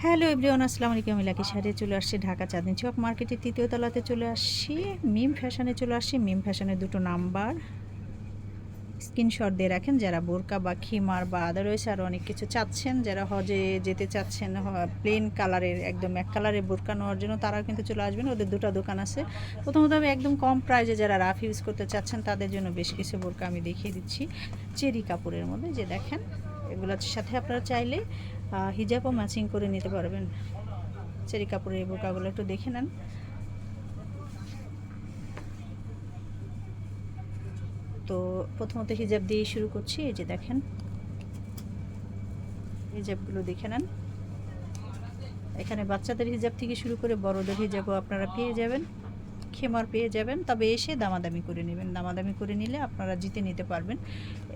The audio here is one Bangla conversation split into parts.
হ্যালো এভরিওয়ান, আসসালামু আলাইকুম। আমি লাকি শাড়ি চলে আসছি ঢাকা চাঁদনী চক মার্কেটের তৃতীয় তলাতে চলে আসছি। মিম ফ্যাশনে চলে আসছি। মিম ফ্যাশনের দুটো নাম্বার স্ক্রিনশট দিয়ে রাখেন যারা বোরকা বা খিমার বা আদারওয়াইজ আরও অনেক কিছু চাচ্ছেন, যারা হজে যেতে চাচ্ছেন প্লেন কালারের একদম এক কালারের বোরকা নেওয়ার জন্য, তারা কিন্তু চলে আসবেন। ওদের দুটো দোকান আছে। প্রথমত আমি একদম কম প্রাইজে যারা রাফ ইউজ করতে চাচ্ছেন তাদের জন্য বেশ কিছু বোরকা আমি দেখিয়ে দিচ্ছি চেরি কাপড়ের মধ্যে। যে দেখেন, এগুলোর সাথে আপনারা চাইলে হিজাবও ম্যাচিং করে নিতে পারবেন। চেরি কাপড়ের এই বোরকাগুলো একটু দেখে নেন। তো প্রথমত হিজাব দিয়ে শুরু করছি। এই যে দেখেন, হিজাবগুলো দেখে নেন। এখানে বাচ্চাদের হিজাব থেকে শুরু করে বড়দের হিজাবও আপনারা পেয়ে যাবেন, খেমার পেয়ে যাবেন। তবে এসে দামাদামি করে নেবেন, দামাদামি করে নিলে আপনারা জিতে নিতে পারবেন।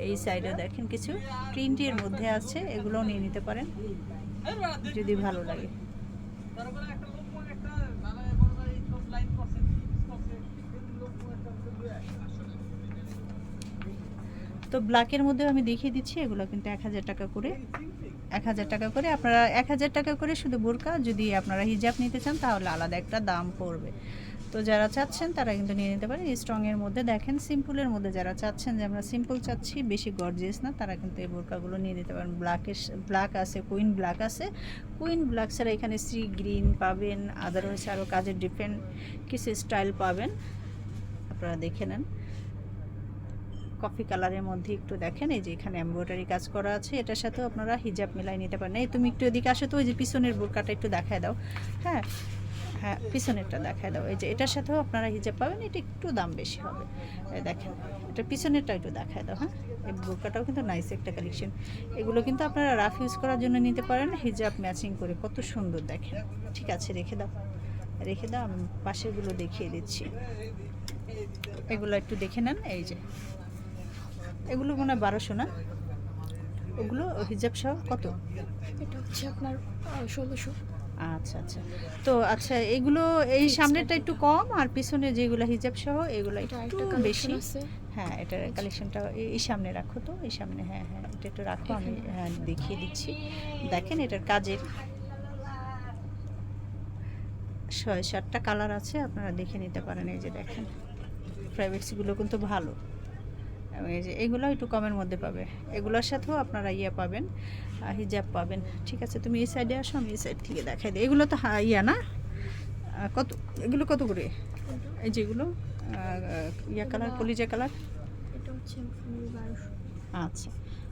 এই সাইডে দেখেন কিছু প্রিন্টের মধ্যে আছে, এগুলোও নিয়ে নিতে পারেন যদি ভালো লাগে। তো ব্ল্যাকের মধ্যেও আমি দেখিয়ে দিচ্ছি। এগুলো কিন্তু 1000 টাকা করে, 1000 টাকা করে। আপনারা 1000 টাকা করে শুধু বোরকা। যদি আপনারা হিজাব নিতে চান তাহলে আলাদা একটা দাম পড়বে। তো যারা চাচ্ছেন তারা কিন্তু নিয়ে নিতে পারেন। স্ট্রংয়ের মধ্যে দেখেন, সিম্পলের মধ্যে যারা চাচ্ছেন যে আমরা সিম্পল চাচ্ছি, বেশি গর্জিয়াস না, তারা কিন্তু এই বোরকাগুলো নিয়ে নিতে পারেন। ব্ল্যাক আছে, কুইন ব্ল্যাক আছে। কুইন ব্ল্যাক ছাড়া এখানে সি গ্রিন পাবেন, আদারওয়াইজ আরও কাজের ডিফারেন্ট কিছু স্টাইল পাবেন, আপনারা দেখে নেন। কফি কালারের মধ্যে একটু দেখেন, এই যে এখানে এমব্রয়ডারি কাজ করা আছে, এটার সাথেও আপনারা হিজাব মিলাই নিতে পারেন। এই তুমি একটু এদিকে আসো তো, ওই যে পিছনের বোরকাটা একটু দেখায় দাও। হ্যাঁ হ্যাঁ, পিছনেরটা দেখায় দাও। এই যে এটার সাথেও আপনারা হিজাব পাবেন, এটা একটু দাম বেশি হবে। দেখেন, এটা পিছনেরটা একটু দেখায় দাও। হ্যাঁ, এই বোরকাটাও কিন্তু নাইস একটা কালেকশন। এগুলো কিন্তু আপনারা রাফ ইউজ করার জন্য নিতে পারেন, হিজাব ম্যাচিং করে কত সুন্দর দেখেন। ঠিক আছে, রেখে দাও, রেখে দাও। আমি পাশেরগুলো দেখিয়ে দিচ্ছি, এগুলো একটু দেখে নেন। এই যে এগুলো মনে হয় 1200 না? ওগুলো হিজাব সহ কত? এটা হচ্ছে আপনার 1600। আচ্ছা আচ্ছা। তো আচ্ছা, এগুলো এই সামনেরটা একটু কম, আর পিছনে যেগুলো হিজাব সহ এগুলো একটু বেশি। হ্যাঁ, এটার কালেকশনটা এই সামনে রাখো তো, এই সামনে। হ্যাঁ হ্যাঁ, এটা একটু রাখো, আমি হ্যাঁ দেখিয়ে দিচ্ছি। দেখেন, এটার কাজের 6-7টা কালার আছে, আপনারা দেখে নিতে পারেন। এই যে দেখেন, ফ্যাব্রিক্সগুলো কিন্তু ভালো। এই যে এগুলো একটু কমের মধ্যে পাবে। এগুলোর সাথেও আপনারা ইয়া পাবেন, হিজাব পাবেন। ঠিক আছে, তুমি এই সাইডে আসো, আমি এই সাইড থেকে দেখাই দিই। এগুলো তো ইয়া না, কত? এগুলো কত করে? এই যেগুলো ইয়া কালার, কলিজা কালার, এটা হচ্ছে 1200। আচ্ছা।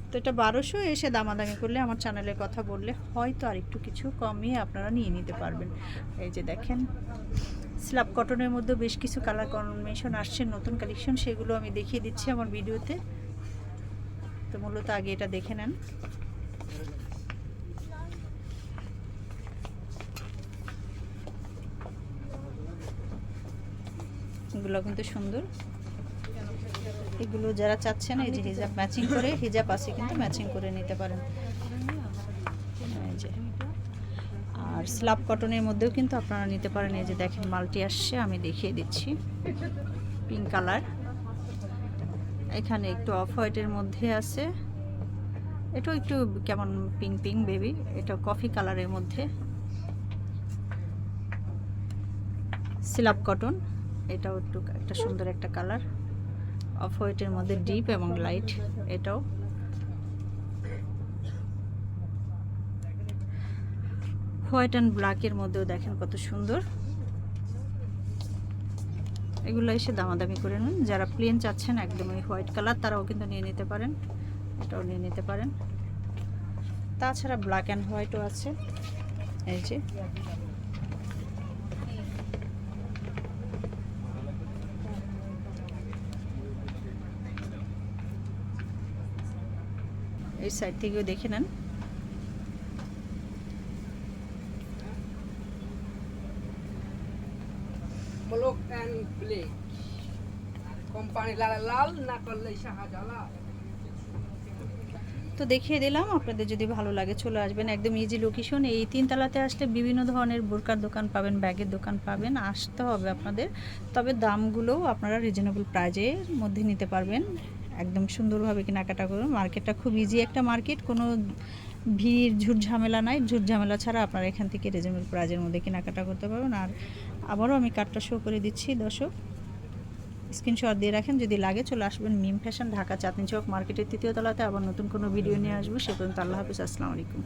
তো এটা 1200। এসে দামাদামি করলে, আমার চ্যানেলের কথা বললে হয়তো আর একটু কিছু কমিয়ে আপনারা নিয়ে নিতে পারবেন। এই যে দেখেন, স্ল্যাব কটনের মধ্যে বেশ কিছু কালার কম্বিনেশন আসছে, নতুন কালেকশন, সেগুলো আমি দেখিয়ে দিচ্ছি আমার ভিডিওতে। তো মূলত আগে এটা দেখে নেন। এগুলো কিন্তু সুন্দর। এগুলো যারা চাচ্ছেন, এই যে হিজাব ম্যাচিং করে, হিজাব আছে কিন্তু ম্যাচিং করে নিতে পারেন। এই যে, আর স্ল্যাব কটনের মধ্যেও কিন্তু আপনারা নিতে পারেন। এই যে দেখেন, মাল্টি আসছে, আমি দেখিয়ে দিচ্ছি। পিঙ্ক কালার, এখানে একটু অফ হোয়াইটের মধ্যে আছে, এটাও একটু কেমন পিঙ্ক পিঙ্ক বেবি, এটা কফি কালারের মধ্যে। স্ল্যাব কটন, এটাও একটু একটা সুন্দর একটা কালার, অফ হোয়াইটের মধ্যে ডিপ এবং লাইট। এটাও হোয়াইট অ্যান্ড ব্ল্যাকের মধ্যেও দেখেন কত সুন্দর। এগুলো এসে দামাদামি করে নিন। যারা প্লেন চাচ্ছেন একদম এই হোয়াইট কালার, তারাও কিন্তু নিয়ে নিতে পারেন, এটাও নিয়ে নিতে পারেন। তাছাড়া ব্ল্যাক অ্যান্ড হোয়াইটও আছে। এই যে এই সাইড থেকেও দেখে নেন। ব্লক অ্যান্ড ব্লেক কোম্পানি লাল না করলে শাহজালা। তো দেখিয়ে দিলাম, আপনাদের যদি ভালো লাগে চলে আসবেন। একদম ইজি লোকেশন। এই 3 তলাতে আসলে বিভিন্ন ধরনের বোরকার দোকান পাবেন, ব্যাগের দোকান পাবেন, আসতে হবে আপনাদের। তবে দামগুলোও আপনারা রিজনেবল প্রাইজের মধ্যে নিতে পারবেন, একদম সুন্দরভাবে কেনাকাটা করুন। মার্কেটটা খুব ইজি একটা মার্কেট, কোনো ভিড় ঝুট ঝামেলা নাই, ঝুট ঝামেলা ছাড়া আপনারা এখান থেকে রিজনেবল প্রাইজের মধ্যে কেনাকাটা করতে পারবেন। আর আবারও আমি কার্ডটা শো করে দিচ্ছি দর্শক, স্ক্রিনশট দিয়ে রাখেন, যদি লাগে চলে আসবেন মিম ফ্যাশন, ঢাকা চাঁদনী চক মার্কেটের 3য় তলাতে। আবার নতুন কোনো ভিডিও নিয়ে আসবো, সে পর্যন্ত আল্লাহ হাফিজ, আসসালামু আলাইকুম।